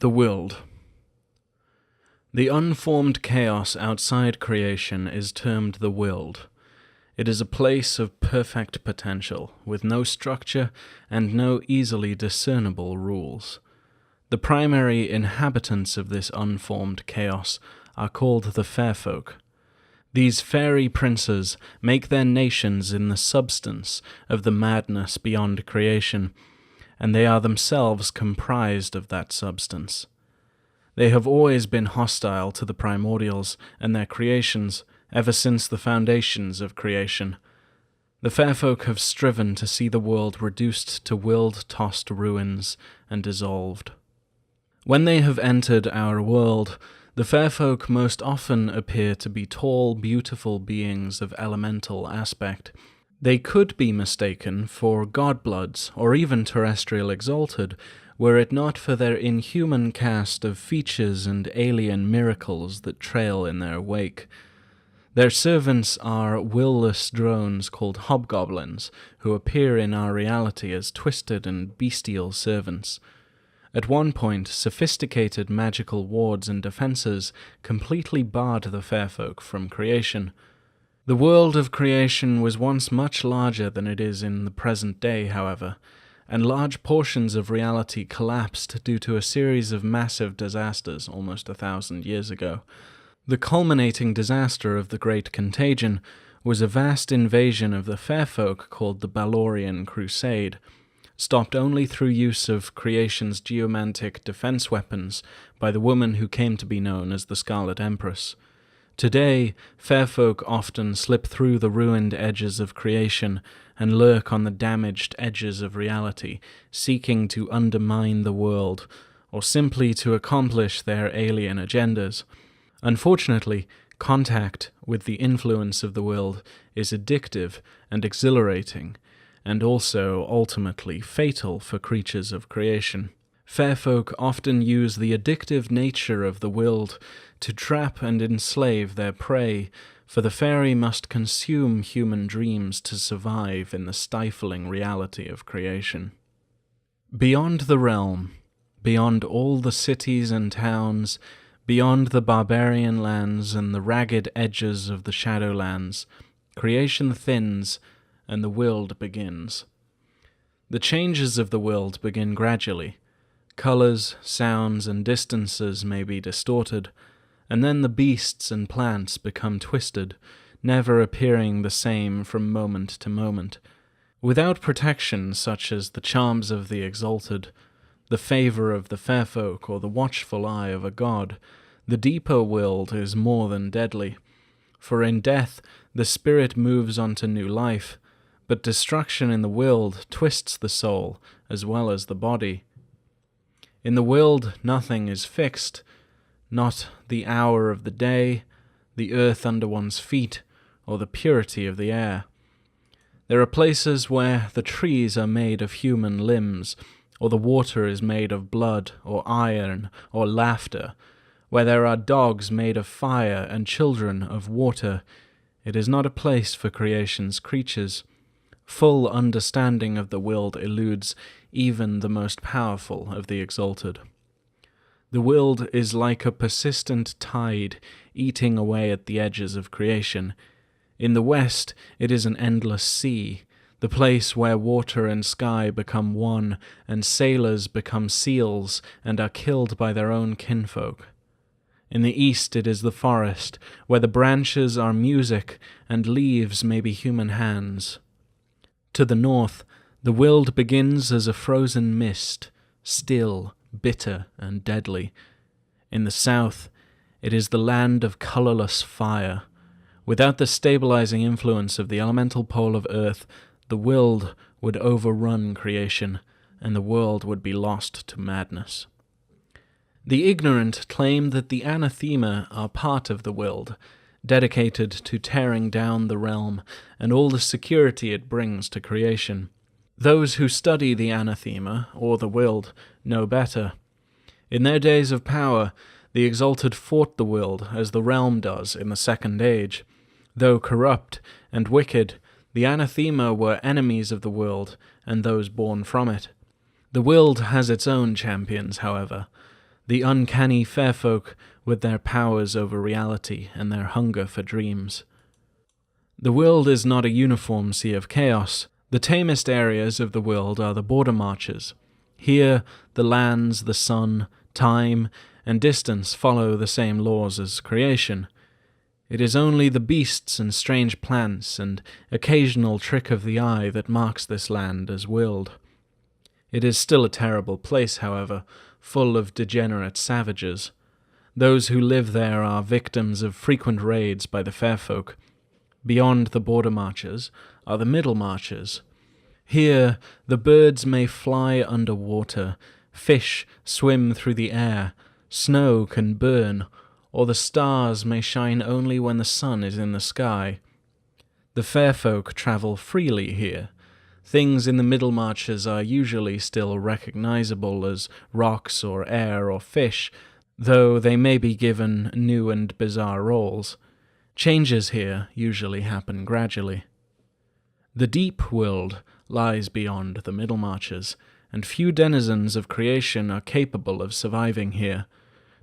The Wyld. The unformed chaos outside creation is termed the Wyld. It is a place of perfect potential, with no structure and no easily discernible rules. The primary inhabitants of this unformed chaos are called the fair folk. These fairy princes make their nations in the substance of the madness beyond creation, and they are themselves comprised of that substance. They have always been hostile to the primordials and their creations ever since the foundations of creation. The fair folk have striven to see the world reduced to wild-tossed ruins and dissolved. When they have entered our world, the fair folk most often appear to be tall, beautiful beings of elemental aspect. They could be mistaken for godbloods or even terrestrial exalted, were it not for their inhuman cast of features and alien miracles that trail in their wake. Their servants are will-less drones called hobgoblins, who appear in our reality as twisted and bestial servants. At one point, sophisticated magical wards and defenses completely barred the fair folk from creation. The world of creation was once much larger than it is in the present day, however, and large portions of reality collapsed due to a series of massive disasters almost 1,000 years ago. The culminating disaster of the Great Contagion was a vast invasion of the fair folk called the Balorian Crusade, stopped only through use of creation's geomantic defense weapons by the woman who came to be known as the Scarlet Empress. Today, fair folk often slip through the ruined edges of creation and lurk on the damaged edges of reality, seeking to undermine the world, or simply to accomplish their alien agendas. Unfortunately, contact with the influence of the Wyld is addictive and exhilarating, and also ultimately fatal for creatures of creation. Fair folk often use the addictive nature of the Wyld to trap and enslave their prey, for the fairy must consume human dreams to survive in the stifling reality of creation. Beyond the realm, beyond all the cities and towns, beyond the barbarian lands and the ragged edges of the shadowlands, creation thins and the Wyld begins. The changes of the Wyld begin gradually. Colors, sounds, and distances may be distorted, and then the beasts and plants become twisted, never appearing the same from moment to moment. Without protection such as the charms of the Exalted, the favor of the fair folk, or the watchful eye of a god, the deeper Wyld is more than deadly. For in death the spirit moves on to new life, but destruction in the Wyld twists the soul as well as the body. In the Wyld nothing is fixed, not the hour of the day, the earth under one's feet, or the purity of the air. There are places where the trees are made of human limbs, or the water is made of blood, or iron, or laughter, where there are dogs made of fire and children of water. It is not a place for creation's creatures. Full understanding of the Wyld eludes even the most powerful of the Exalted. The Wyld is like a persistent tide eating away at the edges of creation. In the west, it is an endless sea, the place where water and sky become one, and sailors become seals and are killed by their own kinfolk. In the east, it is the forest, where the branches are music and leaves may be human hands. To the north, the Wyld begins as a frozen mist, still, bitter, and deadly. In the south, it is the land of colorless fire. Without the stabilizing influence of the elemental pole of earth, the Wyld would overrun creation, and the world would be lost to madness. The ignorant claim that the anathema are part of the Wyld, dedicated to tearing down the realm and all the security it brings to creation. Those who study the anathema, or the Wyld, know better. In their days of power, the Exalted fought the Wyld as the realm does in the Second Age. Though corrupt and wicked, the anathema were enemies of the Wyld and those born from it. The Wyld has its own champions, however. the uncanny fair folk with their powers over reality and their hunger for dreams. The Wyld is not a uniform sea of chaos. The tamest areas of the Wyld are the border marches. Here, the lands, the sun, time, and distance follow the same laws as creation. It is only the beasts and strange plants and occasional trick of the eye that marks this land as Wyld. It is still a terrible place, however, full of degenerate savages. Those who live there are victims of frequent raids by the fair folk. Beyond the border marches are the middle marches. Here the birds may fly under water, fish swim through the air, snow can burn, or the stars may shine only when the sun is in the sky. The fair folk travel freely here. Things in the middle marches are usually still recognizable as rocks or air or fish, though they may be given new and bizarre roles. Changes here usually happen gradually. The deep Wyld lies beyond the middle marches, and few denizens of creation are capable of surviving here.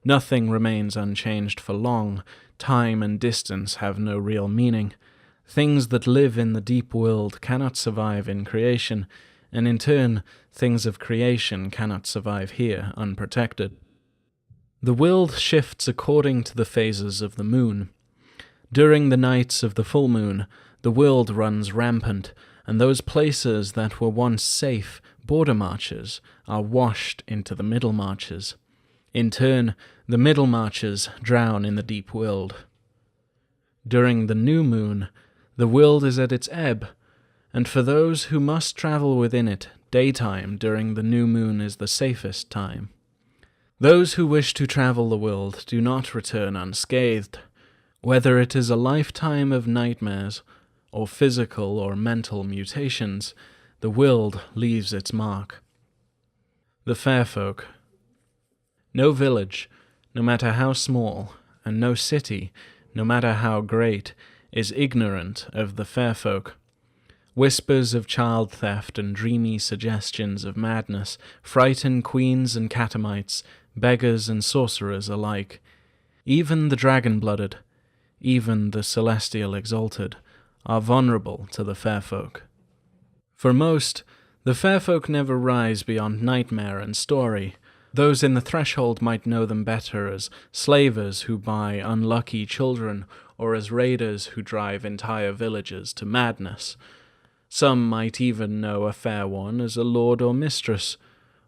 Nothing remains unchanged for long. Time and distance have no real meaning. Things that live in the deep Wyld cannot survive in creation, and in turn, things of creation cannot survive here unprotected. The Wyld shifts according to the phases of the moon. During the nights of the full moon, the Wyld runs rampant, and those places that were once safe border marches are washed into the middle marches. In turn, the middle marches drown in the deep Wyld. During the new moon, the Wyld is at its ebb, and for those who must travel within it, daytime during the new moon is the safest time. Those who wish to travel the Wyld do not return unscathed. Whether it is a lifetime of nightmares, or physical or mental mutations, the Wyld leaves its mark. The fair folk. No village, no matter how small, and no city, no matter how great, is ignorant of the fair folk. Whispers of child theft and dreamy suggestions of madness frighten queens and catamites, beggars and sorcerers alike. Even the dragon-blooded, even the celestial exalted, are vulnerable to the fair folk. For most, the fair folk never rise beyond nightmare and story. Those in the threshold might know them better as slavers who buy unlucky children, or as raiders who drive entire villages to madness. Some might even know a fair one as a lord or mistress,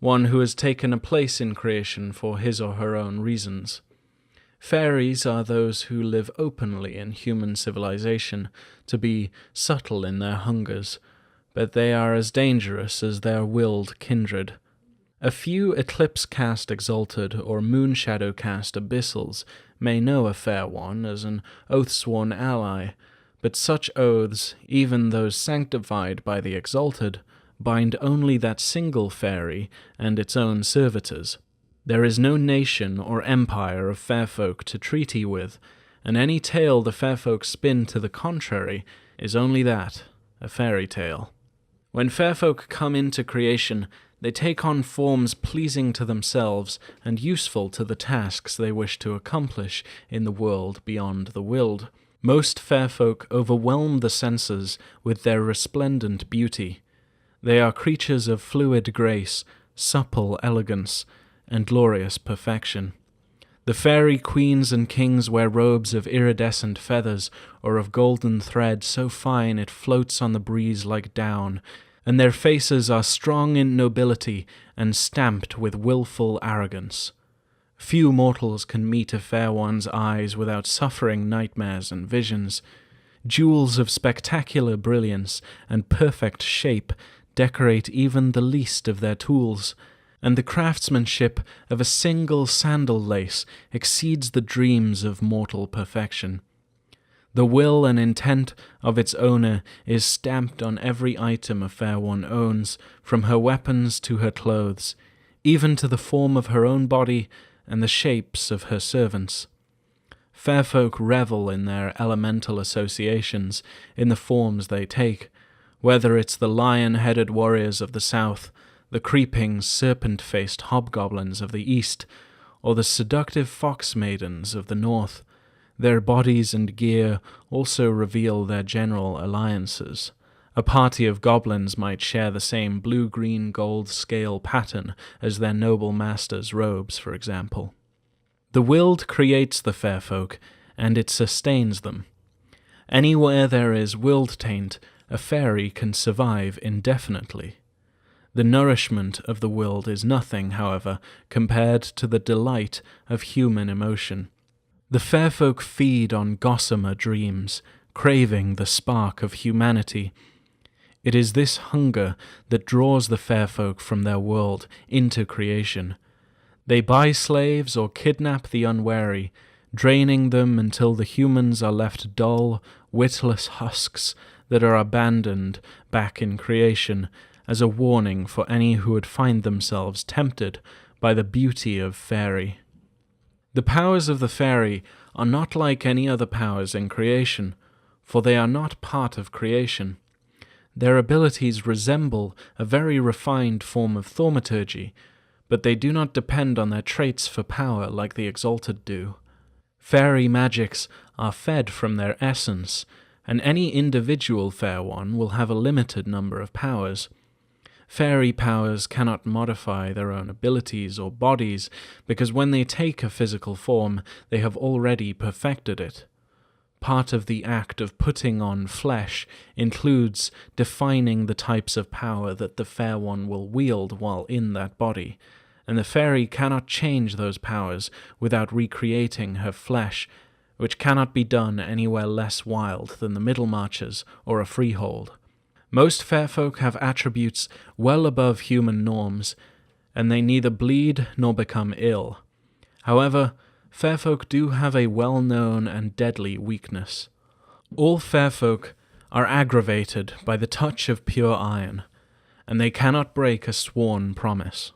one who has taken a place in creation for his or her own reasons. Fairies are those who live openly in human civilization, to be subtle in their hungers, but they are as dangerous as their Wyld kindred. A few eclipse-cast exalted or moon-shadow-cast abyssals may know a fair one as an oath-sworn ally, but such oaths, even those sanctified by the exalted, bind only that single fairy and its own servitors. There is no nation or empire of fair folk to treaty with, and any tale the fair folk spin to the contrary is only that, a fairy tale. When fair folk come into creation, they take on forms pleasing to themselves and useful to the tasks they wish to accomplish in the world beyond the Wyld. Most fair folk overwhelm the senses with their resplendent beauty. They are creatures of fluid grace, supple elegance, and glorious perfection. The fairy queens and kings wear robes of iridescent feathers or of golden thread so fine it floats on the breeze like down, and their faces are strong in nobility and stamped with willful arrogance. Few mortals can meet a fair one's eyes without suffering nightmares and visions. Jewels of spectacular brilliance and perfect shape decorate even the least of their tools, and the craftsmanship of a single sandal lace exceeds the dreams of mortal perfection. The will and intent of its owner is stamped on every item a fair one owns, from her weapons to her clothes, even to the form of her own body and the shapes of her servants. Fair folk revel in their elemental associations, in the forms they take, whether it's the lion-headed warriors of the south, the creeping, serpent-faced hobgoblins of the east, or the seductive fox maidens of the north. Their bodies and gear also reveal their general alliances. A party of goblins might share the same blue-green-gold scale pattern as their noble master's robes, for example. The Wyld creates the fair folk, and it sustains them. Anywhere there is Wyld taint, a fairy can survive indefinitely. The nourishment of the Wyld is nothing, however, compared to the delight of human emotion. The fair folk feed on gossamer dreams, craving the spark of humanity. It is this hunger that draws the fair folk from their world into creation. They buy slaves or kidnap the unwary, draining them until the humans are left dull, witless husks that are abandoned back in creation as a warning for any who would find themselves tempted by the beauty of fairy. The powers of the fairy are not like any other powers in creation, for they are not part of creation. Their abilities resemble a very refined form of thaumaturgy, but they do not depend on their traits for power like the Exalted do. Fairy magics are fed from their essence, and any individual fair one will have a limited number of powers. Fairy powers cannot modify their own abilities or bodies, because when they take a physical form, they have already perfected it. Part of the act of putting on flesh includes defining the types of power that the fair one will wield while in that body, and the fairy cannot change those powers without recreating her flesh, which cannot be done anywhere less wild than the Middlemarches or a freehold. Most fair folk have attributes well above human norms, and they neither bleed nor become ill. However, fair folk do have a well-known and deadly weakness. All fair folk are aggravated by the touch of pure iron, and they cannot break a sworn promise.